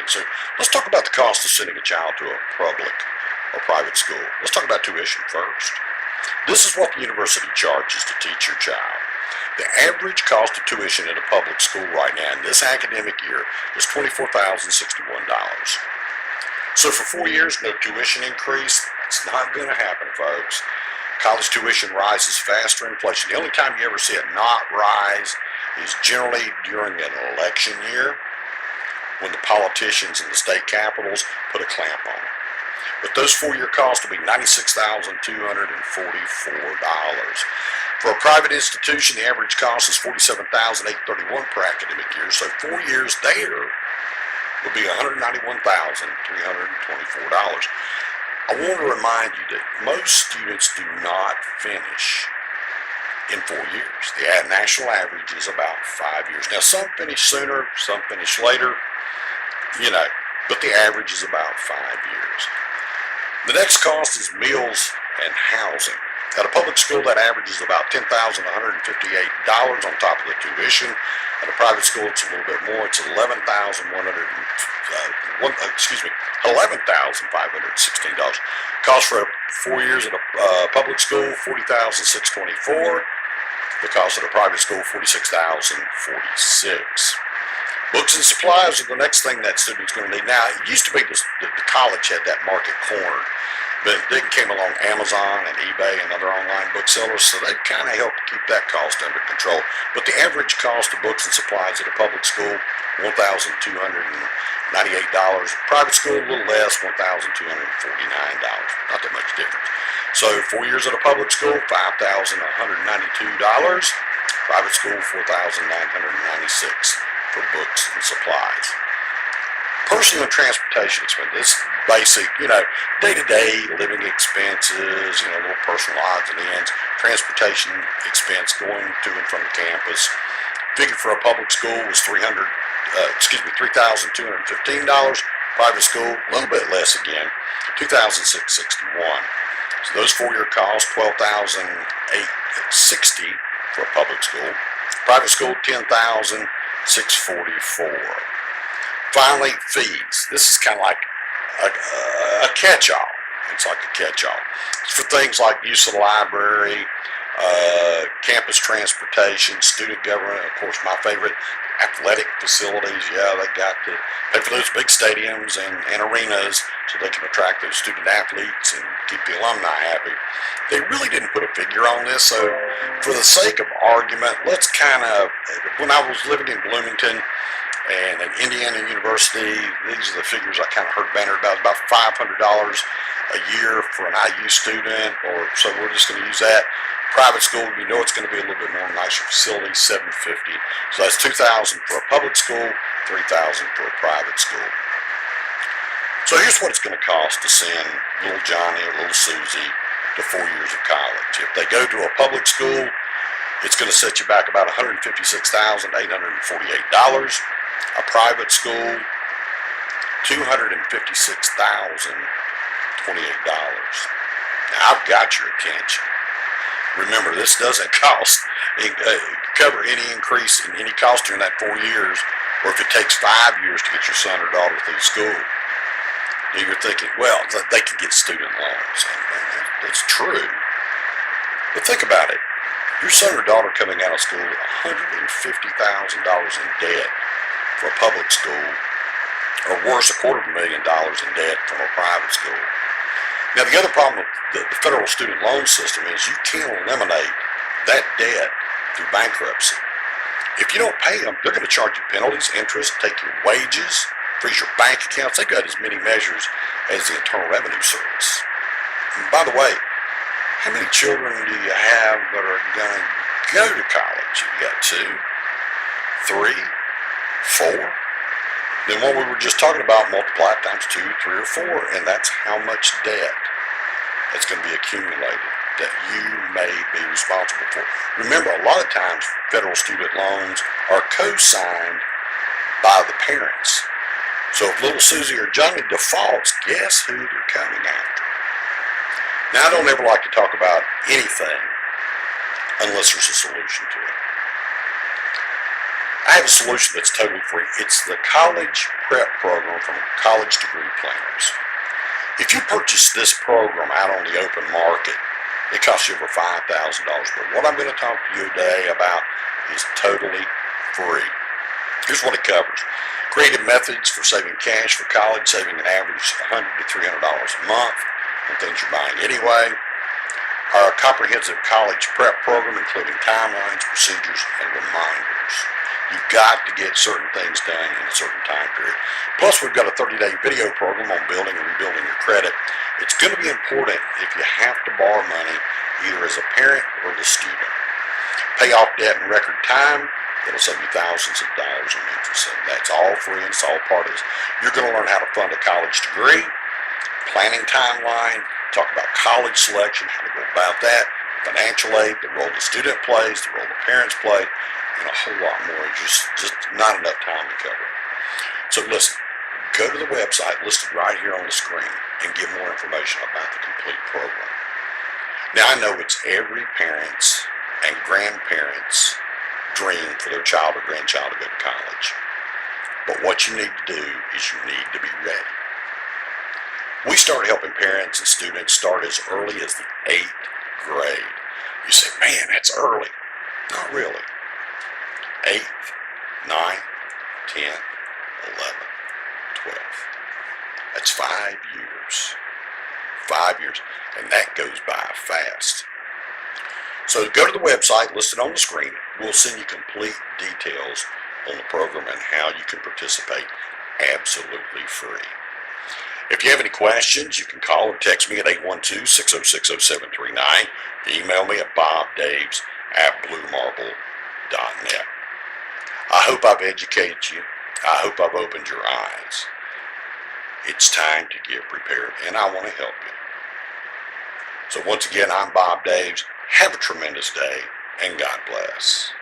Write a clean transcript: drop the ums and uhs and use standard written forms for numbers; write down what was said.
things. So let's talk about the cost of sending a child to a public or private school. Let's talk about tuition first. This is what the university charges to teach your child. The average cost of tuition in a public school right now in this academic year is $24,061. So for 4 years, no tuition increase. It's not going to happen, folks. College tuition rises faster than inflation. The only time you ever see it not rise is generally during an election year when the politicians in the state capitals put a clamp on it. But those 4-year costs will be $96,244. For a private institution, the average cost is $47,831 per academic year. So 4 years there will be $191,324. I want to remind you that most students do not finish in 4 years. The national average is about 5 years. Now, some finish sooner, some finish later, but the average is about 5 years. The next cost is meals and housing. At a public school, that averages about $10,158 on top of the tuition. At a private school, it's a little bit more. It's $11,516. Cost for 4 years at a public school, $40,624. The cost at a private school, $46,046. Books and supplies are the next thing that student's going to need. Now, it used to be the college had that market cornered, but then came along Amazon and eBay and other online booksellers, so they kind of helped keep that cost under control. But the average cost of books and supplies at a public school, $1,298. Private school, a little less, $1,249. Not that much difference. So 4 years at a public school, $5,192. Private school, $4,996 for books and supplies. Personal and transportation expense. This basic, day-to-day living expenses, little personal odds and ends. Transportation expense going to and from the campus. Figure for a public school was $3,215. Private school, a little bit less again, $2,661. So those 4-year costs, $12,860 for a public school. Private school, $10,644. Finally, fees. This is kind of like a catch-all. It's like a catch-all. It's for things like use of the library, campus transportation, student government, of course my favorite, athletic facilities. Yeah, they got to pay for those big stadiums and arenas so they can attract those student athletes and keep the alumni happy. They really didn't put a figure on this, so for the sake of argument, let's when I was living in Bloomington and at Indiana University, these are the figures I kind of heard bannered about. It's about $500 a year for an IU student, so we're just going to use that. Private school, it's going to be a little bit more nicer facility, $750. So that's $2,000 for a public school, $3,000 for a private school. So here's what it's going to cost to send little Johnny or little Susie to 4 years of college. If they go to a public school, it's going to set you back about $156,848. A private school, $256,028. Now I've got your attention. Remember, this doesn't cover any increase in any cost during that 4 years, or if it takes 5 years to get your son or daughter through school. You're thinking, well, they can get student loans. That's true. But think about it. Your son or daughter coming out of school with $150,000 in debt for a public school, or worse, $250,000 in debt from a private school. Now, the other problem with the federal student loan system is you can't eliminate that debt through bankruptcy. If you don't pay them, they're going to charge you penalties, interest, take your wages, freeze your bank accounts. They've got as many measures as the Internal Revenue Service. And by the way, how many children do you have that are going to go to college? You got 2, 3, 4. Then what we were just talking about, multiply it times 2, 3, or 4, and that's how much debt that's going to be accumulated that you may be responsible for. Remember, a lot of times federal student loans are co-signed by the parents. So if little Susie or Johnny defaults, guess who they're coming after? Now, I don't ever like to talk about anything unless there's a solution to it. I have a solution that's totally free. It's the College Prep Program from College Degree Planners. If you purchase this program out on the open market, it costs you over $5,000. But what I'm going to talk to you today about is totally free. Here's what it covers. Creative methods for saving cash for college, saving an average $100 to $300 a month on things you're buying anyway. Our comprehensive college prep program, including timelines, procedures, and reminders. You've got to get certain things done in a certain time period. Plus, we've got a 30-day video program on building and rebuilding your credit. It's going to be important if you have to borrow money, either as a parent or the student. Pay off debt in record time. It'll save you thousands of dollars in interest. So that's all free and it's all part of this. You're going to learn how to fund a college degree, planning timeline, talk about college selection, how to go about that, financial aid, the role the student plays, the role the parents play, and a whole lot more. Just not enough time to cover. So listen, go to the website listed right here on the screen and get more information about the complete program. Now I know it's every parent's and grandparents' dream for their child or grandchild to go to college. But what you need to do is you need to be ready. We start helping parents and students start as early as the 8th grade. You say, man, that's early. Not really. 8th, 9th, 10th, 11th, 12th. That's 5 years. 5 years. And that goes by fast. So go to the website listed on the screen. We'll send you complete details on the program and how you can participate absolutely free. If you have any questions, you can call or text me at 812-606-0739. Email me at bobdaves@bluemarble.net. I hope I've educated you. I hope I've opened your eyes. It's time to get prepared, and I want to help you. So once again, I'm Bob Daves. Have a tremendous day, and God bless.